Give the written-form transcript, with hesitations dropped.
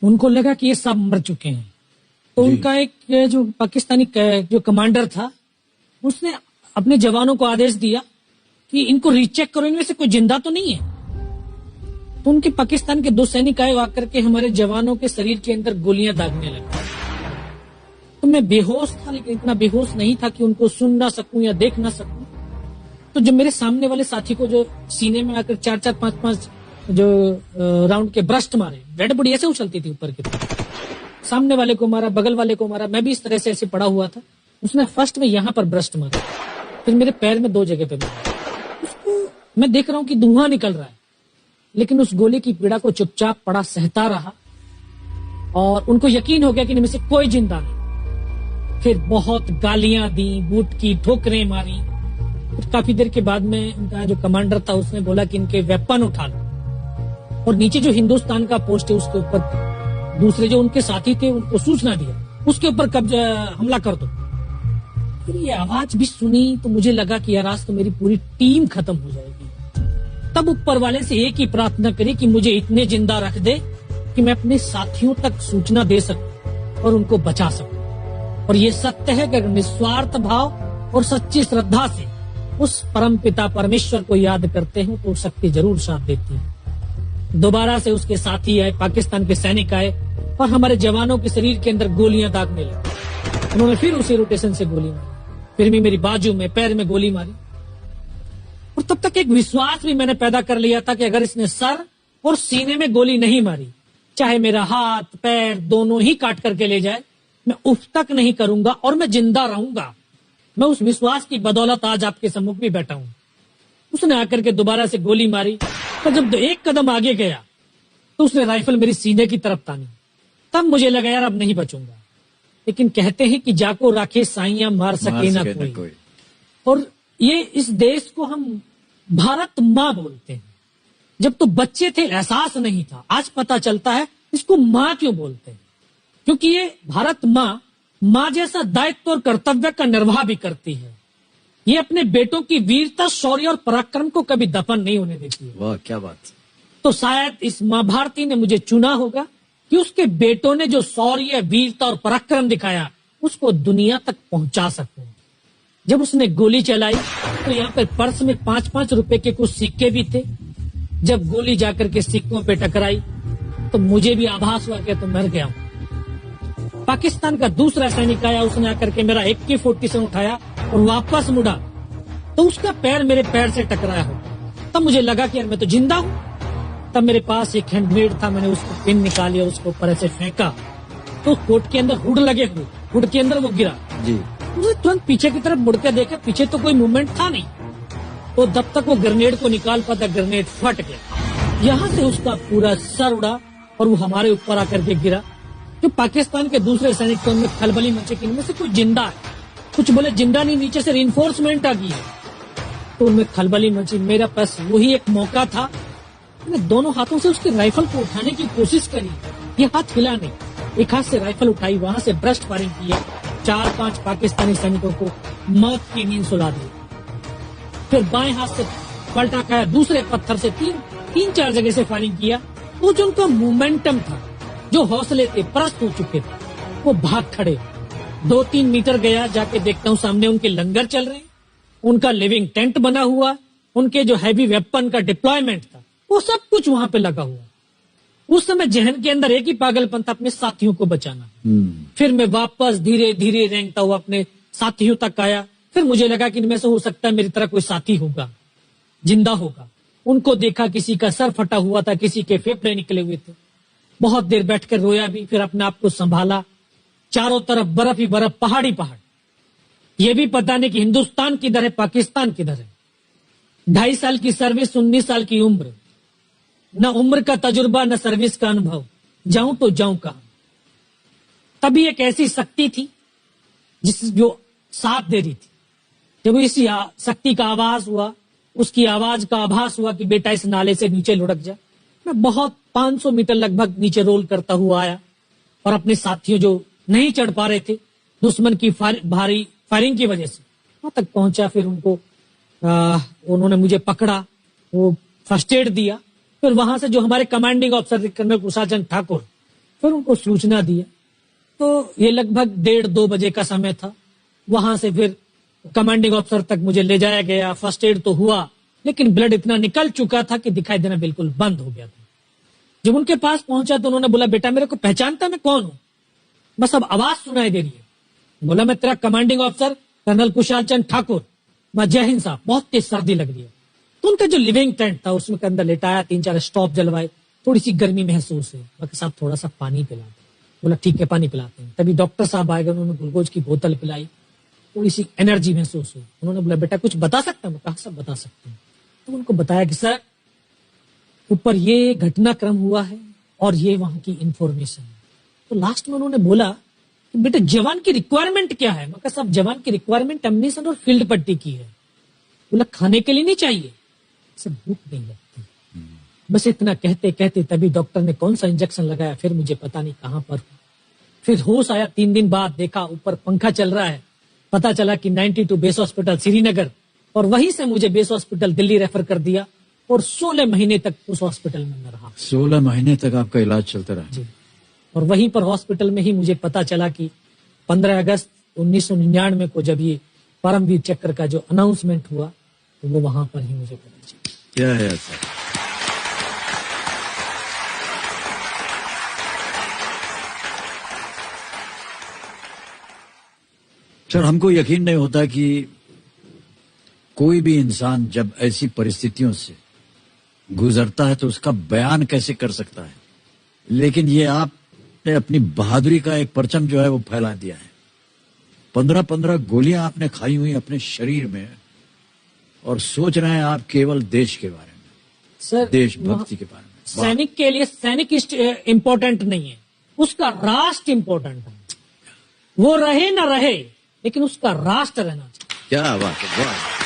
उनको लगा कि ये सब मर चुके हैं, तो उनका एक जो पाकिस्तानी जो कमांडर था उसने अपने जवानों को आदेश दिया कि इनको रीचेक करो, इनमें से कोई जिंदा तो नहीं है। तो उनके पाकिस्तान के 2 सैनिक आए, आकर के हमारे जवानों के शरीर के अंदर गोलियां दागने लगे। तो मैं बेहोश था, लेकिन इतना बेहोश नहीं था कि उनको सुन ना सकूं या देख ना सकूं। तो जब मेरे सामने वाले साथी को जो सीने में आकर 4-4, 5-5 जो राउंड के ब्रस्ट मारे, रेड बॉडी ऐसे उछलती थी ऊपर की तरफ, सामने वाले को मारा, बगल वाले को मारा, मैं भी इस तरह से ऐसे पड़ा हुआ था। उसने फर्स्ट में यहाँ पर ब्रस्ट मारा, फिर मेरे पैर में 2 जगह पे मारा। उसको मैं देख रहा हूं कि धुआं निकल रहा है, लेकिन उस गोली की पीड़ा को चुपचाप पड़ा सहता रहा और उनको यकीन हो गया कि इनमें से कोई जिंदा नहीं। फिर बहुत गालियां दी, बूट की ठोकरें मारी। फिर काफी देर के बाद में उनका जो कमांडर था उसने बोला कि इनके वेपन उठा लो, और नीचे जो हिंदुस्तान का पोस्ट है उसके ऊपर दूसरे जो उनके साथी थे उनको सूचना दिया, उसके ऊपर कब्जा हमला कर दो। फिर ये आवाज भी सुनी तो मुझे लगा कि यार आज तो मेरी पूरी टीम खत्म हो जाएगी। तब ऊपर वाले से एक ही प्रार्थना करी कि मुझे इतने जिंदा रख दे कि मैं अपने साथियों तक सूचना दे सकूं और उनको बचा सकूं। और ये सत्य है कि अगर निस्वार्थ भाव और सच्ची श्रद्धा से उस परम पिता परमेश्वर को याद करते हैं तो शक्ति जरूर साथ देती है। दोबारा से उसके साथी आए, पाकिस्तान के सैनिक आए और हमारे जवानों के शरीर के अंदर गोलियां दागने लगे। उन्होंने फिर उसी रोटेशन से गोली मारी, फिर भी मेरी बाजू में, पैर में गोली मारी। और तब तक एक विश्वास भी मैंने पैदा कर लिया था कि अगर इसने सर और सीने में गोली नहीं मारी, चाहे मेरा हाथ पैर दोनों ही काट करके ले जाए, मैं उफ तक नहीं करूंगा और मैं जिंदा रहूंगा। मैं उस विश्वास की बदौलत आज आपके सम्मुख भी बैठा हूं। उसने आकर के दोबारा से गोली मारी, तो जब 1 कदम आगे गया तो उसने राइफल मेरी सीने की तरफ तानी। तब मुझे लगा यार अब नहीं बचूंगा। लेकिन कहते हैं कि जाको राखे साइयां मार सके ना कोई। और ये इस देश को हम भारत माँ बोलते हैं। जब तो बच्चे थे एहसास नहीं था, आज पता चलता है इसको माँ क्यों बोलते हैं, क्योंकि ये भारत माँ जैसा दायित्व और कर्तव्य का निर्वाह भी करती है। ये अपने बेटों की वीरता, शौर्य और पराक्रम को कभी दफन नहीं होने देती है। वाह क्या बात। तो शायद इस माँ भारती ने मुझे चुना होगा कि उसके बेटों ने जो शौर्य, वीरता और पराक्रम दिखाया उसको दुनिया तक पहुंचा सकूं। जब उसने गोली चलाई तो यहाँ पर पर्स में 5-5 रुपए के कुछ सिक्के भी थे। जब गोली जाकर के सिक्कों पे टकराई तो मुझे भी आभास हुआ कि तो मर गया हूं। पाकिस्तान का दूसरा सैनिक आया, उसने आकर के मेरा AK-47 उठाया और वापस मुड़ा तो उसका पैर मेरे पैर से टकराया हो। तब मुझे लगा कि यार मैं तो जिंदा हूं। तब मेरे पास एक हैंड ग्रेनेड था, मैंने उसको पिन निकाली और उसको ऊपर ऐसे फेंका तो कोट के अंदर हुड लगे हुए, हुड के अंदर वो गिरा जी। मुझे तुरंत पीछे की तरफ मुड़ के देखा, पीछे तो कोई मूवमेंट था नहीं। तो जब तक वो ग्रेनेड को निकाल पाता ग्रेनेड फट गया, यहाँ से उसका पूरा सर उड़ा और वो हमारे ऊपर आकर के गिरा। जो पाकिस्तान के दूसरे सैनिक थे उनमें खलबली मची कि इनमें से कोई जिंदा है, कुछ बोले जिंदा नहीं, नीचे से रिइंफोर्समेंट आ गई है। तो उनमें खलबली मची। मेरा पास वही एक मौका था, मैंने दोनों हाथों से उसकी राइफल को उठाने की कोशिश करी, ये हाथ हिला नहीं। एक हाथ से राइफल उठाई, वहां से ब्रस्ट फायरिंग किया, 4-5 पाकिस्तानी सैनिकों को मौत की नींद सुला दी। फिर बाएं हाथ से पलटा खाया, दूसरे पत्थर से 3-4 जगह से फायरिंग किया। वो जो उनका मोमेंटम था, जो हौसले थे, पस्त हो चुके थे, वो भाग खड़े। 2-3 मीटर गया, जाके देखता हूँ सामने उनके लंगर चल रहे हैं, उनका लिविंग टेंट बना हुआ, उनके जो हैवी वेपन का डिप्लॉयमेंट था वो सब कुछ वहां पे लगा हुआ। उस समय जहन के अंदर एक ही पागलपन था, अपने साथियों को बचाना। फिर मैं वापस धीरे धीरे रेंगता हुआ अपने साथियों तक आया। फिर मुझे लगा कि इनमें से हो सकता है मेरी तरह कोई साथी होगा, जिंदा होगा। उनको देखा, किसी का सर फटा हुआ था, किसी के फेफड़े निकले हुए थे। बहुत देर बैठकर रोया भी, फिर अपने आप को संभाला। चारों तरफ बर्फ ही बर्फ, पहाड़ी पहाड़। ये भी पता नहीं कि हिंदुस्तान किधर है, पाकिस्तान किधर है। 2.5 साल की सर्विस, 19 साल की उम्र, न उम्र का तजुर्बा न सर्विस का अनुभव, जाऊं तो जाऊं कहां। तभी एक ऐसी शक्ति थी जो साथ दे रही थी। जब इसी शक्ति का आवाज हुआ, उसकी आवाज का आभास हुआ कि बेटा इस नाले से नीचे लुढ़क जा, मैं बहुत 500 मीटर लगभग नीचे रोल करता हुआ आया और अपने साथियों जो नहीं चढ़ पा रहे थे दुश्मन की भारी फायरिंग की वजह से, वहां तक पहुंचा। फिर उन्होंने मुझे पकड़ा, वो फर्स्ट एड दिया। फिर वहां से जो हमारे कमांडिंग ऑफिसर कर्नल कुशाचंद ठाकुर, फिर उनको सूचना दिया। तो ये लगभग 1:30-2 बजे का समय था। वहां से फिर कमांडिंग ऑफिसर तक मुझे ले जाया गया। फर्स्ट एड तो हुआ, लेकिन ब्लड इतना निकल चुका था कि दिखाई देना बिल्कुल बंद हो गया था। जब उनके पास पहुंचा तो उन्होंने बोला, बेटा मेरे को पहचानता मैं कौन हूं? बस अब आवाज सुनाई दे रही है। बोला, मैं तेरा commanding officer colonel Kushal Chand Thakur. मैं, जय हिंद साहब, बहुत तेज सर्दी लग रही है। तो उनका जो लिविंग टेंट था उसमें के अंदर लेटाया, 3-4 स्टॉप जलवाए, थोड़ी सी गर्मी महसूस हुई। मैं, साहब थोड़ा सा पानी पिला दो। बोला, ठीक है पानी पिलाते हैं। तभी डॉक्टर साहब आए गए, उन्होंने ग्लूकोज की बोतल पिलाई, थोड़ी सी एनर्जी महसूस हुई। उन्होंने बोला, बेटा कुछ बता सकता हूँ? कहा, सब बता सकते हैं। तो उनको बताया कि सर ऊपर ये घटनाक्रम हुआ है और ये वहां की इंफॉर्मेशन है। तो लास्ट में उन्होंने बोला कि बेटा जवान की रिक्वायरमेंट क्या है? मैं कहा, साहब जवान की रिक्वायरमेंट एम्यूनिशन और फील्ड पट्टी की है। बोला, खाने के लिए नहीं चाहिए? सब भूख नहीं लगती। बस इतना कहते कहते तभी डॉक्टर ने कौन सा इंजेक्शन लगाया, फिर मुझे पता नहीं कहां पर। फिर होश आया 3 दिन बाद, देखा ऊपर पंखा चल रहा है। पता चला कि 92 बेस हॉस्पिटल श्रीनगर, और वहीं से मुझे बेस हॉस्पिटल दिल्ली रेफर कर दिया और 16 महीने तक उस हॉस्पिटल में मैं रहा। 16 महीने तक आपका इलाज चलता रहा? जी। और वहीं पर हॉस्पिटल में ही मुझे पता चला कि 15 अगस्त 1999 को जब ये परमवीर चक्र का जो अनाउंसमेंट हुआ, तो वो वहां पर ही मुझे पता चला। क्या है सर? सर हमको यकीन नहीं होता कि कोई भी इंसान जब ऐसी परिस्थितियों से गुजरता है तो उसका बयान कैसे कर सकता है, लेकिन ये आपने अपनी बहादुरी का एक परचम जो है वो फैला दिया है। 15-15 गोलियां आपने खाई हुई अपने शरीर में, और सोच रहे हैं आप केवल देश के बारे में, सर देशभक्ति के बारे में। सैनिक के लिए सैनिक इंपॉर्टेंट नहीं है, उसका राष्ट्र इंपॉर्टेंट है। वो रहे ना रहे, लेकिन उसका राष्ट्र रहना चाहिए। क्या बात है, वाह।